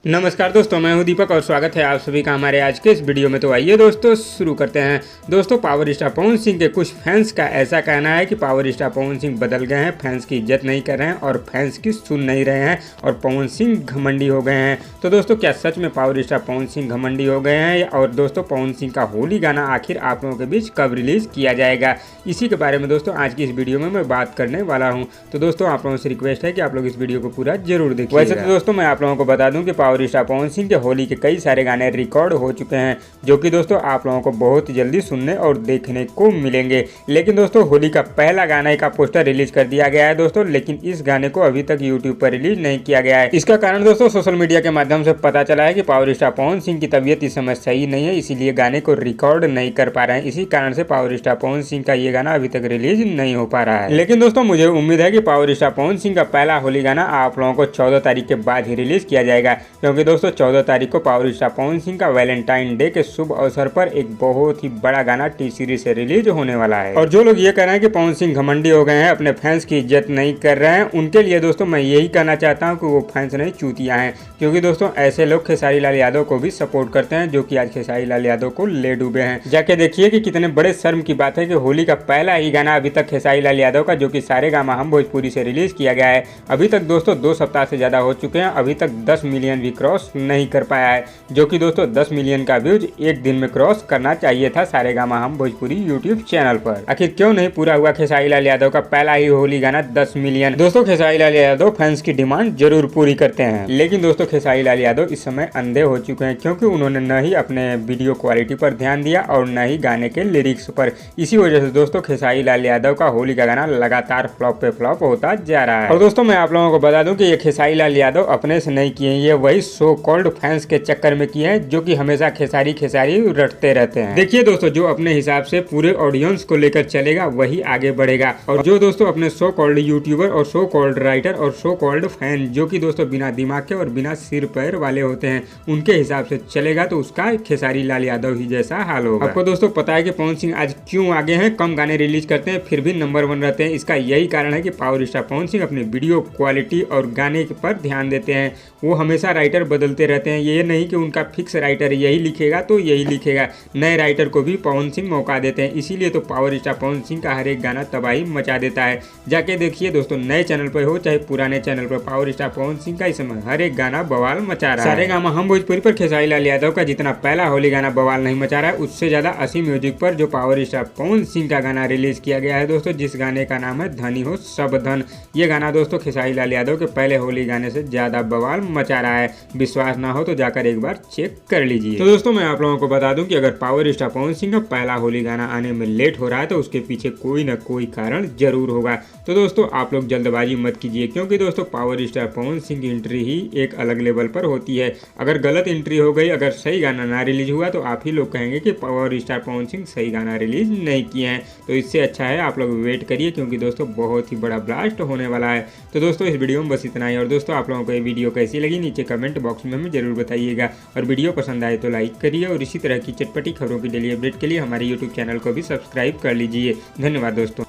नमस्कार दोस्तों, मैं हूं दीपक और स्वागत है आप सभी का हमारे आज के इस वीडियो में। तो आइए दोस्तों शुरू करते हैं। दोस्तों, पावर स्टार पवन सिंह के कुछ फैंस का ऐसा कहना है कि पावर स्टार पवन सिंह बदल गए हैं, फैंस की इज्जत नहीं कर रहे हैं और फैंस की सुन नहीं रहे हैं और पवन सिंह घमंडी हो गए हैं। तो दोस्तों, क्या सच में पावर स्टार पवन सिंह घमंडी हो गए हैं? और दोस्तों, पवन सिंह का होली गाना आखिर आप लोगों के बीच कब रिलीज किया जाएगा, इसी के बारे में दोस्तों आज की इस वीडियो में मैं बात करने वाला हूँ। तो दोस्तों, आप लोगों से रिक्वेस्ट है कि आप लोग इस वीडियो को पूरा जरूर देखिए। वैसे तो दोस्तों, मैं आप लोगों को बता दूं कि पावर स्टार पवन सिंह के होली के कई सारे गाने रिकॉर्ड हो चुके हैं, जो कि दोस्तों आप लोगों को बहुत जल्दी सुनने और देखने को मिलेंगे। लेकिन दोस्तों, होली का पहला गाने का पोस्टर रिलीज कर दिया गया है दोस्तों, लेकिन इस गाने को अभी तक यूट्यूब पर रिलीज नहीं किया गया है। इसका कारण दोस्तों सोशल मीडिया के माध्यम से पता चला है कि पावर स्टार पवन सिंह की तबीयत इस समय सही नहीं है, इसीलिए गाने को रिकॉर्ड नहीं कर पा रहे हैं। इसी कारण से पावर स्टार पवन सिंह का ये गाना अभी तक रिलीज नहीं हो पा रहा है। लेकिन दोस्तों, मुझे उम्मीद है कि पावर स्टार पवन सिंह का पहला होली गाना आप लोगों को 14 तारीख के बाद ही रिलीज किया जाएगा, क्योंकि दोस्तों 14 तारीख को पावर स्टार पवन सिंह का वैलेंटाइन डे के शुभ अवसर पर एक बहुत ही बड़ा गाना टी सीरीज से रिलीज होने वाला है। और जो लोग ये कह रहे हैं कि पवन सिंह घमंडी हो गए हैं, अपने फैंस की इज्जत नहीं कर रहे हैं, उनके लिए दोस्तों मैं यही कहना चाहता हूं कि वो फैंस नहीं चूतिया हैं। क्योंकि दोस्तों ऐसे लोग खेसारी लाल यादव को भी सपोर्ट करते हैं, जो कि आज खेसारी लाल यादव को ले डूबे हैं। जाके देखिए कि कितने बड़े शर्म की बात है कि होली का पहला ही गाना अभी तक खेसारी लाल यादव का, जो कि सारेगामा हम भोजपुरी से रिलीज किया गया है, अभी तक दोस्तों 2 सप्ताह से ज्यादा हो चुके हैं, अभी तक 10 मिलियन भी क्रॉस नहीं कर पाया है, जो कि दोस्तों 10 मिलियन का व्यूज एक दिन में क्रॉस करना चाहिए था सारेगामा हम भोजपुरी यूट्यूब चैनल पर। आखिर क्यों नहीं पूरा हुआ खेसारी लाल यादव का पहला ही होली गाना 10 मिलियन? दोस्तों, खेसारी लाल यादव फैंस की डिमांड जरूर पूरी करते हैं, लेकिन दोस्तों खेसारी लाल यादव इस समय अंधे हो चुके हैं, क्योंकि उन्होंने न ही अपने वीडियो क्वालिटी पर ध्यान दिया और न ही गाने के लिरिक्स पर। इसी वजह से दोस्तों खेसारी लाल यादव का होली का गाना लगातार फ्लॉप पे फ्लॉप होता जा रहा है। और दोस्तों, मैं आप लोगों को बता दूं कि ये खेसारी लाल यादव अपने से नहीं किए, ये वही सो कॉल्ड फैंस के चक्कर में किए हैं, जो कि हमेशा खेसारी खेसारी रटते रहते हैं। देखिए दोस्तों, जो अपने हिसाब से पूरे ऑडियंस को लेकर चलेगा वही आगे बढ़ेगा, और जो दोस्तों अपने सो कॉल्ड यूट्यूबर और सो कॉल्ड राइटर और सो कॉल्ड फैन, जो कि दोस्तों बिना दिमाग के और बिना सिर पैर वाले होते हैं, उनके हिसाब से चलेगा तो उसका खेसारी लाल यादव ही जैसा हाल होगा। आपको दोस्तों पता है कि पवन सिंह आज क्यों आगे हैं, कम गाने रिलीज करते हैं फिर भी नंबर 1 रहते हैं। इसका यही कारण है कि पावर स्टार पवन सिंह अपनी वीडियो क्वालिटी और गाने पर ध्यान देते हैं। वो हमेशा राइटर बदलते रहते हैं, ये नहीं कि उनका फिक्स राइटर यही लिखेगा तो यही लिखेगा, नए राइटर को भी पवन सिंह मौका देते हैं। इसीलिए तो पावर स्टार पवन सिंह का हर एक गाना तबाही मचा देता है। जाके देखिए दोस्तों, नए चैनल पर हो चाहे पुराने चैनल पर, पावर स्टार पवन सिंह का इस समय हर एक गाना बवाल मचा रहा है। सारेगामा हम भोजपुरी पर खेसारी लाल यादव का जितना पहला होली गाना बवाल नहीं मचा रहा है, उससे ज्यादा असली म्यूजिक पर जो पावर स्टार पवन सिंह का गाना रिलीज किया गया है दोस्तों, जिस गाने का नाम है धनी हो सब धन, ये गाना दोस्तों खेसारी लाल यादव के पहले होली गाने से ज्यादा बवाल मचा रहा है। विश्वास ना हो तो जाकर एक बार चेक कर लीजिए। तो दोस्तों, मैं आप लोगों को बता दूं कि अगर पावर स्टार पवन सिंह का पहला होली गाना आने में लेट हो रहा है तो उसके पीछे कोई ना कोई कारण जरूर होगा। तो दोस्तों, आप लोग जल्दबाजी मत कीजिए, क्योंकि दोस्तों पावर स्टार पवन सिंह की एंट्री ही एक अलग लेवल पर होती है। अगर गलत एंट्री हो गई, अगर सही गाना ना रिलीज हुआ, तो आप ही लोग कहेंगे कि पावर स्टार पवन सिंह सही गाना रिलीज नहीं किए हैं। तो इससे अच्छा है आप लोग वेट करिए, क्योंकि दोस्तों बहुत ही बड़ा ब्लास्ट होने वाला है। तो दोस्तों, इस वीडियो में बस इतना ही। और दोस्तों, आप लोगों को ये वीडियो कैसी लगी नीचे कमेंट बॉक्स में हमें जरूर बताइएगा, और वीडियो पसंद आए तो लाइक करिए, और इसी तरह की चटपटी खबरों की डेली अपडेट के लिए हमारे यूट्यूब चैनल को भी सब्सक्राइब कर लीजिए। धन्यवाद दोस्तों।